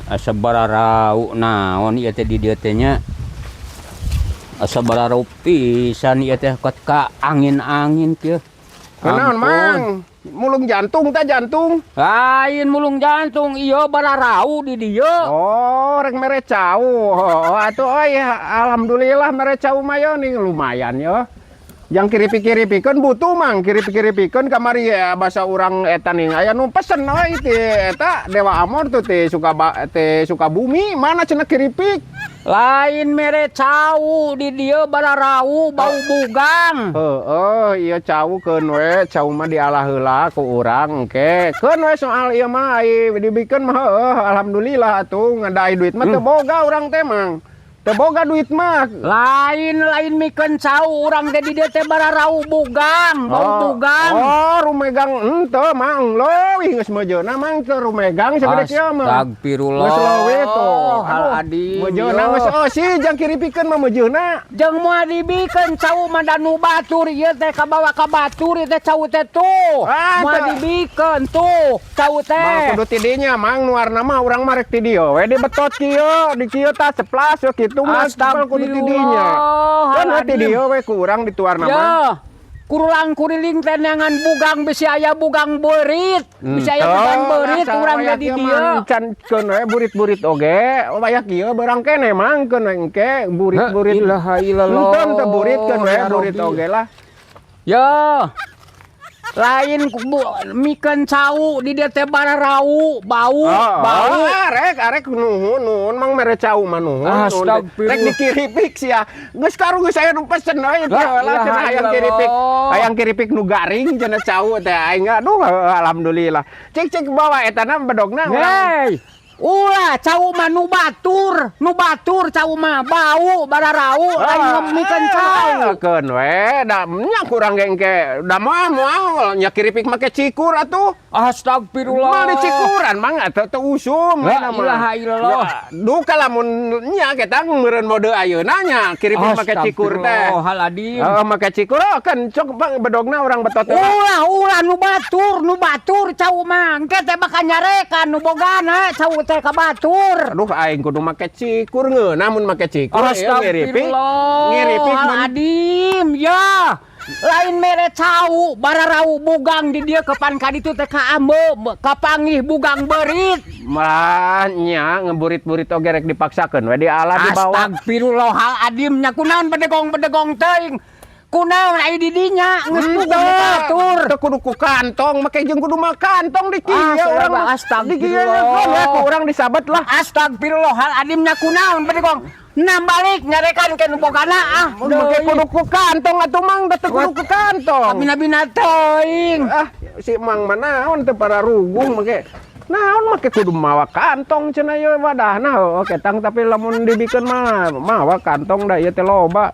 asa bararau naon ieu teh di dieu teh nya. Asa bararau pisan ieu teh ka angin-angin kieu. Naon mang? Mulung jantung teh jantung. Lain mulung jantung ieu bararau di dieu. Oh, rek mere cau. Oh, atuh euy alhamdulillah mere cau mah yo nih lumayan yo. Yang kiripik-kiripikeun butuh mang, kiripik-kiripikeun kamari ya basa urang eta ning aya nu pesen euy ti eta Dewa Amor tuh teh suka bumi mana cenah kiripik. Lain mere cau di dieu bararau bau bugang. Iya cau keun we, cau mah dialah heula ku urang engke. Keun we soal ieu mah ai dibikeun mah alhamdulillah atuh ngadai duit mah teu boga urang teh mang. Teu boga duit mah. Lain mikeun cau urang teh di dieu teh bararau bugang, bau bugang. Oh, rumegang henteu mang leuwih geus mejeuna mang teu rumegang sagede kieu mah. Astagfirullah. Geus leuwih tuh. Hal adi. Mejeuna geus si jang kiripikeun mah mejeuna. Jeung moal dibikeun cau mah danu batur ieu teh kabawa ka batur ieu teh cau teh tuh. Moal dibikeun tuh cau teh. Mang kudu ti dinya mang nuarna mah urang mah rek ti dieu we dibetot kieu, di kieu tah ceplas we kitu mah kudu ti dinya. Kan ti dieu we ku urang dituarna mah. Kurulang kuriling teh neangan bugang bisi aya bugang beurit. Bisi aya bugang beurit urang teh di dieu. Can keun we burit-burit oge, aya kieu barang kene mang keun engke burit-burit. Ilaha illallah. Henteu teu burit keun we burit oge lah. Yo. Lain mikeun cau di dieu teh bararau, bau. Arek nuhun mang mere cau mah nuhun. Astagfirullah. Rek dikiripik sia. Geus karu geus aya nu pesen we lah cenah hayang kiripik. Hayang kiripik nu garing cenah cau teh aing aduh alhamdulillah. Cek bawa eta na bedogna urang. Ulah cau mah nu batur cau mah bau bararau lain mikeun cau. Keun we da nya kurang engke da moal nya kiripik make cikur atuh. Astagfirullah. Mal dicikuran mang teu usum la ilaha illallah. Duka lamun nya kita meureun mode ayeuna nya kiripik make cikur teh. Astagfirullahaladzim. Make cikur kan cok bedogna urang betot. Ulah nu batur cau mah engke teh bakal nyarekan nu bogana cau teh ka batur. Aduh aing kudu make cikur ngeunah mun make cikur ngiripik mun adim ya. Lain mere cau bararau bugang di dieu kepan ka ditu teh ka ambe kapanggih bugang beurit. Mah nya ngeburit-burit oge rek dipaksakeun we di ala di bawah. Astagfirullahaladzim nya kunaon bedegong teuing. Kunaon aya di dinya geus bugang batur. Teu kudu ku kantong make jeung kudu mah kantong di kieu urang. Astagfirullah. Ku urang disabet lah. Astagfirullahaladzim nya kunaon bedegong. Nah balik nyarekan ke nu bogana Make kudu ku kantong atuh mang teu kudu ku kantong. Bina-bina teuing. Si mang mah naon teu para rugung make. Naon make kudu mawa kantong cenah ieu wadahna. Oke tang tapi lamun dibikeun mah mawa kantong da ieu teh loba.